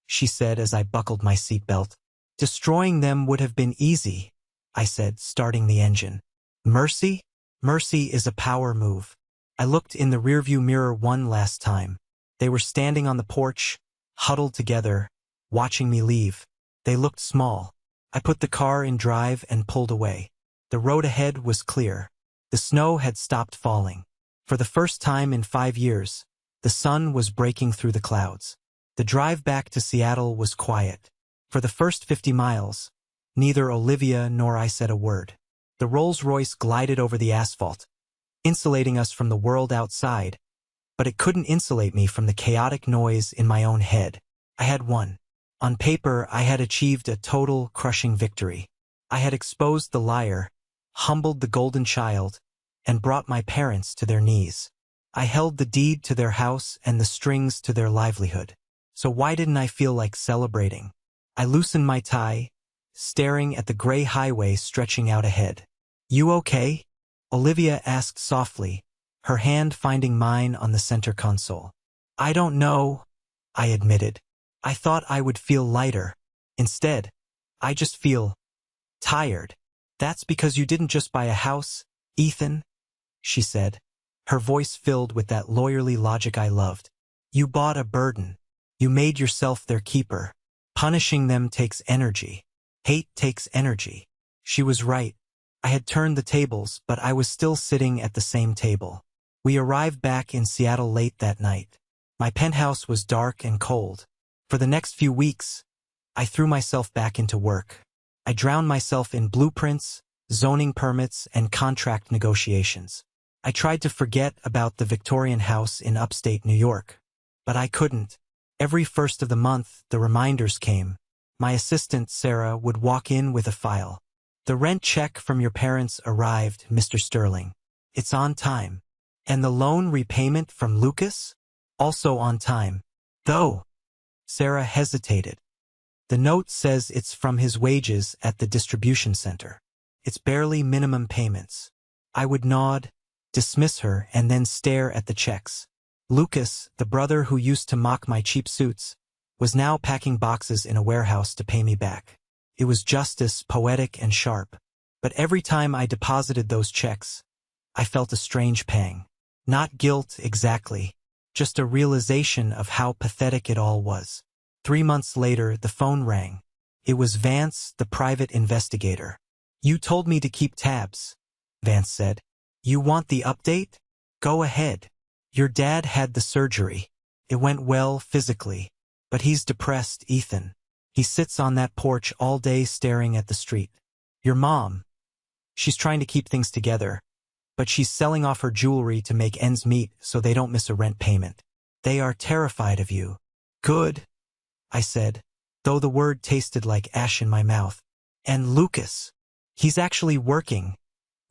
she said as I buckled my seatbelt. "Destroying them would have been easy," I said, starting the engine. "Mercy? Mercy is a power move." I looked in the rearview mirror one last time. They were standing on the porch, huddled together, watching me leave. They looked small. I put the car in drive and pulled away. The road ahead was clear. The snow had stopped falling. For the first time in 5 years, the sun was breaking through the clouds. The drive back to Seattle was quiet. For the first 50 miles, neither Olivia nor I said a word. The Rolls-Royce glided over the asphalt, insulating us from the world outside, but it couldn't insulate me from the chaotic noise in my own head. I had won. On paper, I had achieved a total, crushing victory. I had exposed the liar, humbled the golden child, and brought my parents to their knees. I held the deed to their house and the strings to their livelihood. So why didn't I feel like celebrating? I loosened my tie, staring at the gray highway stretching out ahead. "You okay?" Olivia asked softly, her hand finding mine on the center console. "I don't know," I admitted. "I thought I would feel lighter. Instead, I just feel tired." "That's because you didn't just buy a house, Ethan," she said, her voice filled with that lawyerly logic I loved. "You bought a burden. You made yourself their keeper. Punishing them takes energy. Hate takes energy." She was right. I had turned the tables, but I was still sitting at the same table. We arrived back in Seattle late that night. My penthouse was dark and cold. For the next few weeks, I threw myself back into work. I drowned myself in blueprints, zoning permits, and contract negotiations. I tried to forget about the Victorian house in upstate New York, but I couldn't. Every first of the month, the reminders came. My assistant, Sarah, would walk in with a file. "The rent check from your parents arrived, Mr. Sterling. It's on time. And the loan repayment from Lucas? Also on time. Though." Sarah hesitated. "The note says it's from his wages at the distribution center. It's barely minimum payments." I would nod, dismiss her, and then stare at the checks. Lucas, the brother who used to mock my cheap suits, was now packing boxes in a warehouse to pay me back. It was justice, poetic and sharp. But every time I deposited those checks, I felt a strange pang. Not guilt exactly, just a realization of how pathetic it all was. 3 months later, the phone rang. It was Vance, the private investigator. "You told me to keep tabs," Vance said. "You want the update? Go ahead. Your dad had the surgery. It went well physically, but he's depressed, Ethan. He sits on that porch all day staring at the street. Your mom, she's trying to keep things together, but she's selling off her jewelry to make ends meet so they don't miss a rent payment. They are terrified of you." "Good," I said, though the word tasted like ash in my mouth. "And Lucas, he's actually working,"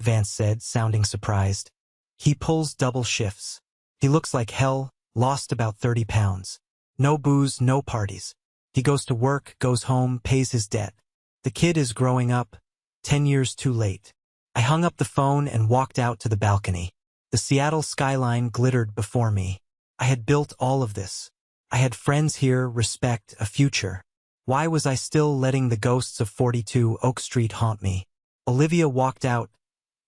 Vance said, sounding surprised. "He pulls double shifts. He looks like hell, lost about 30 pounds. No booze, no parties. He goes to work, goes home, pays his debt. The kid is growing up, 10 years too late." I hung up the phone and walked out to the balcony. The Seattle skyline glittered before me. I had built all of this. I had friends here, respect, a future. Why was I still letting the ghosts of 42 Oak Street haunt me? Olivia walked out,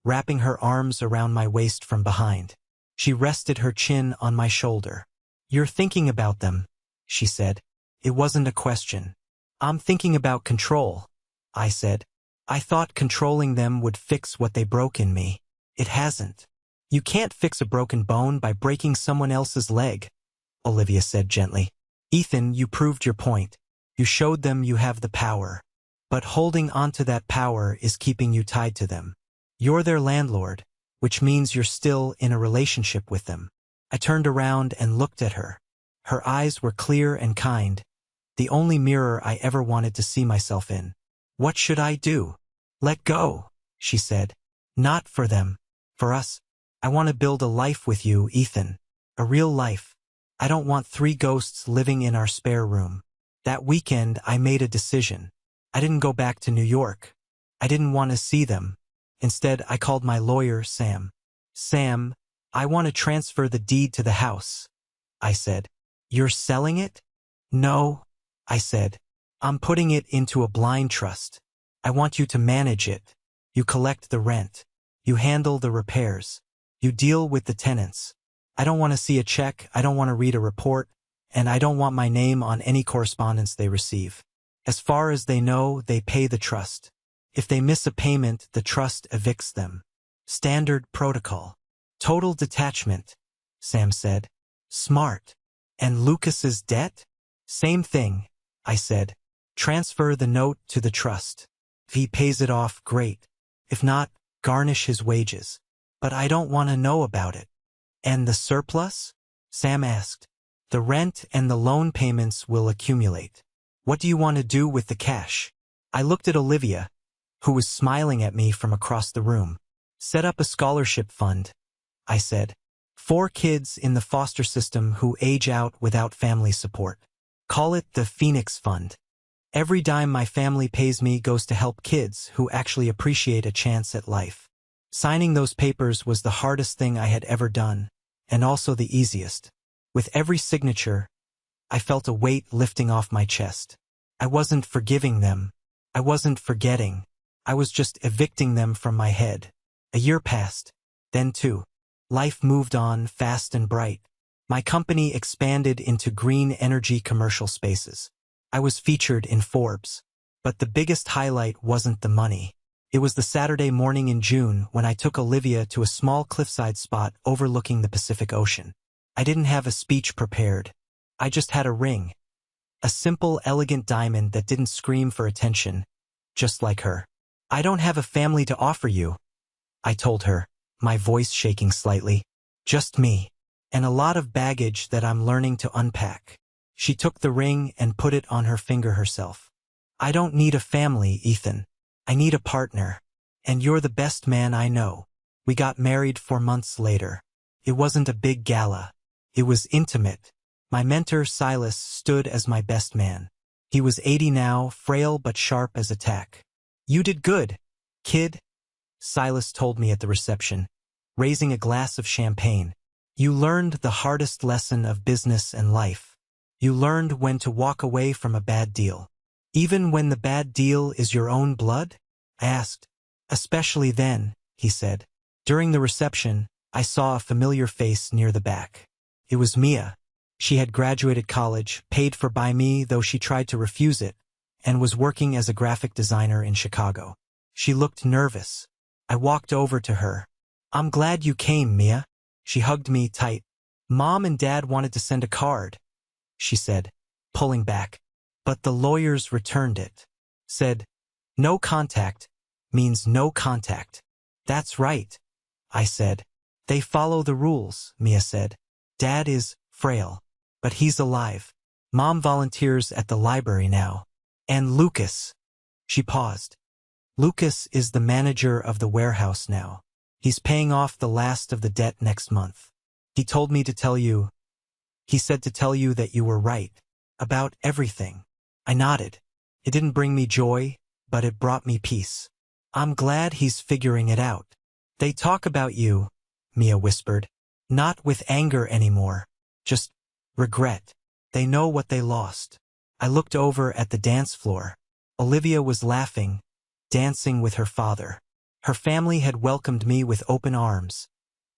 wrapping her arms around my waist from behind. She rested her chin on my shoulder. "You're thinking about them," she said. It wasn't a question. "I'm thinking about control," I said. "I thought controlling them would fix what they broke in me. It hasn't." "You can't fix a broken bone by breaking someone else's leg," Olivia said gently. "Ethan, you proved your point. You showed them you have the power. But holding onto that power is keeping you tied to them. You're their landlord, which means you're still in a relationship with them." I turned around and looked at her. Her eyes were clear and kind, the only mirror I ever wanted to see myself in. "What should I do?" "Let go," she said. "Not for them. For us. I want to build a life with you, Ethan. A real life. I don't want 3 ghosts living in our spare room. That weekend, I made a decision. I didn't go back to New York. I didn't want to see them. Instead, I called my lawyer, Sam. Sam, I want to transfer the deed to the house, I said. You're selling it? No, I said. I'm putting it into a blind trust. I want you to manage it. You collect the rent. You handle the repairs. You deal with the tenants. I don't want to see a check, I don't want to read a report, and I don't want my name on any correspondence they receive. As far as they know, they pay the trust. If they miss a payment, the trust evicts them. Standard protocol. Total detachment, Sam said. Smart. And Lucas's debt? Same thing, I said. Transfer the note to the trust. If he pays it off, great. If not, garnish his wages. But I don't want to know about it. And the surplus? Sam asked. The rent and the loan payments will accumulate. What do you want to do with the cash? I looked at Olivia, who was smiling at me from across the room. Set up a scholarship fund, I said. 4 kids in the foster system who age out without family support. Call it the Phoenix Fund. Every dime my family pays me goes to help kids who actually appreciate a chance at life. Signing those papers was the hardest thing I had ever done, and also the easiest. With every signature, I felt a weight lifting off my chest. I wasn't forgiving them. I wasn't forgetting. I was just evicting them from my head. A year passed. Then 2. Life moved on fast and bright. My company expanded into green energy commercial spaces. I was featured in Forbes. But the biggest highlight wasn't the money. It was the Saturday morning in June when I took Olivia to a small cliffside spot overlooking the Pacific Ocean. I didn't have a speech prepared. I just had a ring. A simple, elegant diamond that didn't scream for attention, just like her. I don't have a family to offer you, I told her, my voice shaking slightly. Just me. And a lot of baggage that I'm learning to unpack. She took the ring and put it on her finger herself. I don't need a family, Ethan. I need a partner. And you're the best man I know. We got married 4 months later. It wasn't a big gala. It was intimate. My mentor, Silas, stood as my best man. He was 80 now, frail but sharp as a tack. You did good, kid, Silas told me at the reception, raising a glass of champagne. You learned the hardest lesson of business and life. You learned when to walk away from a bad deal. Even when the bad deal is your own blood? I asked. Especially then, he said. During the reception, I saw a familiar face near the back. It was Mia. She had graduated college, paid for by me though she tried to refuse it, and was working as a graphic designer in Chicago. She looked nervous. I walked over to her. I'm glad you came, Mia. She hugged me tight. Mom and Dad wanted to send a card, she said, pulling back. But the lawyers returned it. Said, no contact means no contact. That's right, I said. They follow the rules, Mia said. Dad is frail, but he's alive. Mom volunteers at the library now. And Lucas. She paused. Lucas is the manager of the warehouse now. He's paying off the last of the debt next month. He told me to tell you. He said to tell you that you were right. About everything. I nodded. It didn't bring me joy, but it brought me peace. I'm glad he's figuring it out. They talk about you, Mia whispered. Not with anger anymore. Just regret. They know what they lost. I looked over at the dance floor. Olivia was laughing, dancing with her father. Her family had welcomed me with open arms,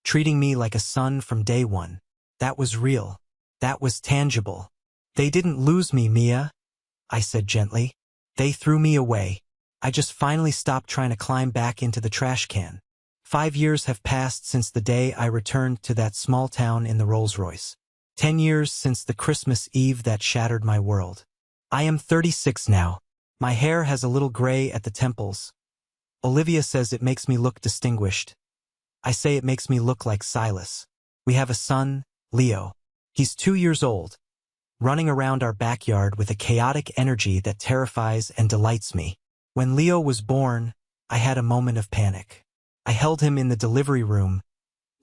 treating me like a son from day one. That was real. That was tangible. They didn't lose me, Mia, I said gently. They threw me away. I just finally stopped trying to climb back into the trash can. 5 years have passed since the day I returned to that small town in the Rolls-Royce. 10 years since the Christmas Eve that shattered my world. I am 36 now. My hair has a little gray at the temples. Olivia says it makes me look distinguished. I say it makes me look like Silas. We have a son, Leo. He's 2 years old, running around our backyard with a chaotic energy that terrifies and delights me. When Leo was born, I had a moment of panic. I held him in the delivery room,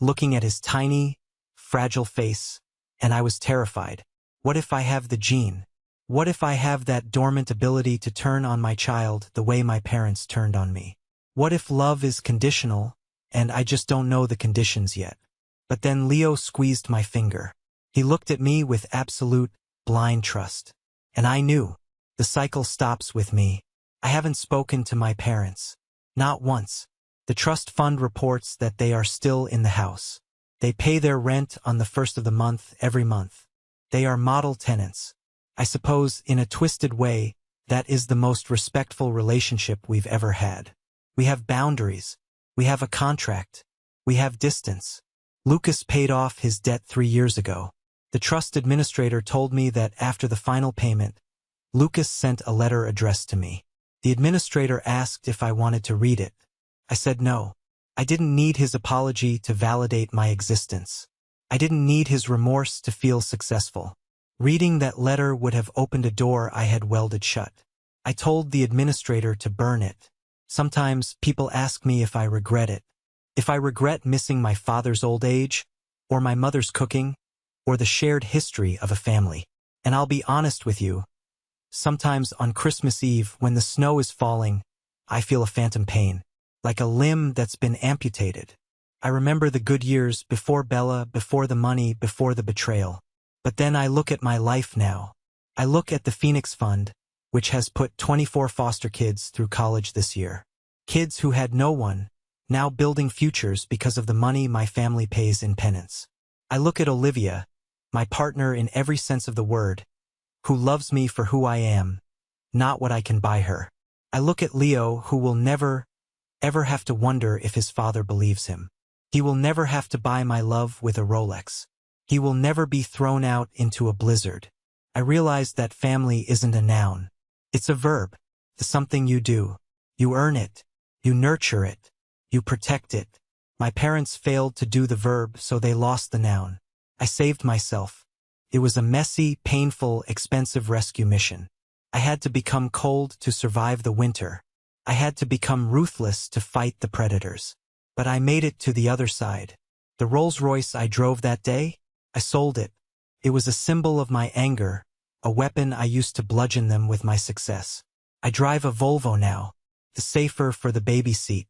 looking at his tiny, fragile face, and I was terrified. What if I have the gene? What if I have that dormant ability to turn on my child the way my parents turned on me? What if love is conditional, and I just don't know the conditions yet? But then Leo squeezed my finger. He looked at me with absolute, blind trust. And I knew. The cycle stops with me. I haven't spoken to my parents. Not once. The trust fund reports that they are still in the house. They pay their rent on the first of the month every month. They are model tenants. I suppose, in a twisted way, that is the most respectful relationship we've ever had. We have boundaries. We have a contract. We have distance. Lucas paid off his debt 3 years ago. The trust administrator told me that after the final payment, Lucas sent a letter addressed to me. The administrator asked if I wanted to read it. I said no. I didn't need his apology to validate my existence. I didn't need his remorse to feel successful. Reading that letter would have opened a door I had welded shut. I told the administrator to burn it. Sometimes people ask me if I regret it. If I regret missing my father's old age, or my mother's cooking, or the shared history of a family. And I'll be honest with you. Sometimes on Christmas Eve, when the snow is falling, I feel a phantom pain, like a limb that's been amputated. I remember the good years before Bella, before the money, before the betrayal. But then I look at my life now. I look at the Phoenix Fund, which has put 24 foster kids through college this year. Kids who had no one, now building futures because of the money my family pays in penance. I look at Olivia, my partner in every sense of the word, who loves me for who I am, not what I can buy her. I look at Leo, who will never, ever have to wonder if his father believes him. He will never have to buy my love with a Rolex. He will never be thrown out into a blizzard. I realize that family isn't a noun. It's a verb. It's something you do. You earn it. You nurture it. You protect it. My parents failed to do the verb, so they lost the noun. I saved myself. It was a messy, painful, expensive rescue mission. I had to become cold to survive the winter. I had to become ruthless to fight the predators. But I made it to the other side. The Rolls-Royce I drove that day, I sold it. It was a symbol of my anger, a weapon I used to bludgeon them with my success. I drive a Volvo now, the safer for the baby seat.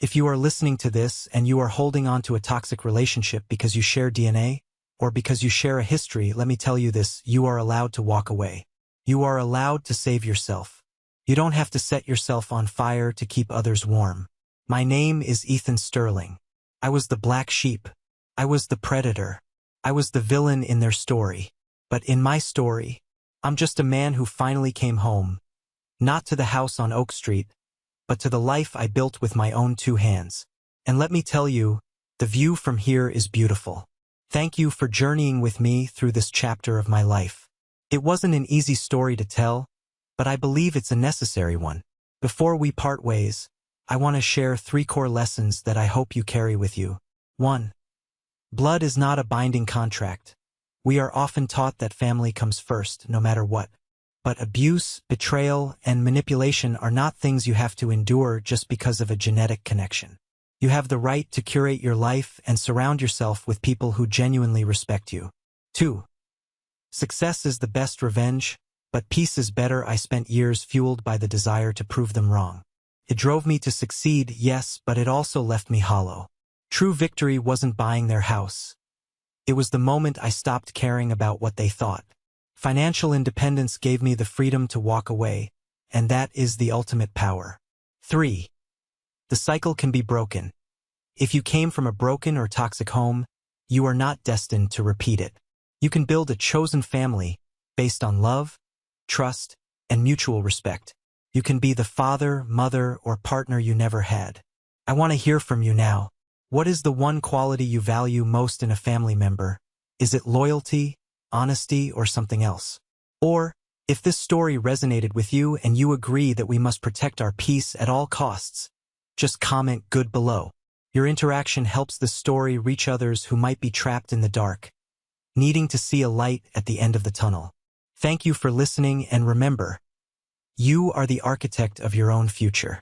If you are listening to this and you are holding on to a toxic relationship because you share DNA, or because you share a history, let me tell you this, you are allowed to walk away. You are allowed to save yourself. You don't have to set yourself on fire to keep others warm. My name is Ethan Sterling. I was the black sheep. I was the predator. I was the villain in their story. But in my story, I'm just a man who finally came home. Not to the house on Oak Street, but to the life I built with my own 2 hands. And let me tell you, the view from here is beautiful. Thank you for journeying with me through this chapter of my life. It wasn't an easy story to tell, but I believe it's a necessary one. Before we part ways, I want to share 3 core lessons that I hope you carry with you. 1. Blood is not a binding contract. We are often taught that family comes first, no matter what. But abuse, betrayal, and manipulation are not things you have to endure just because of a genetic connection. You have the right to curate your life and surround yourself with people who genuinely respect you. 2. Success is the best revenge, but peace is better. I spent years fueled by the desire to prove them wrong. It drove me to succeed, yes, but it also left me hollow. True victory wasn't buying their house. It was the moment I stopped caring about what they thought. Financial independence gave me the freedom to walk away, and that is the ultimate power. 3. The cycle can be broken. If you came from a broken or toxic home, you are not destined to repeat it. You can build a chosen family based on love, trust, and mutual respect. You can be the father, mother, or partner you never had. I want to hear from you now. What is the one quality you value most in a family member? Is it loyalty, honesty, or something else? Or, if this story resonated with you and you agree that we must protect our peace at all costs, just comment good below. Your interaction helps the story reach others who might be trapped in the dark, needing to see a light at the end of the tunnel. Thank you for listening, and remember, you are the architect of your own future.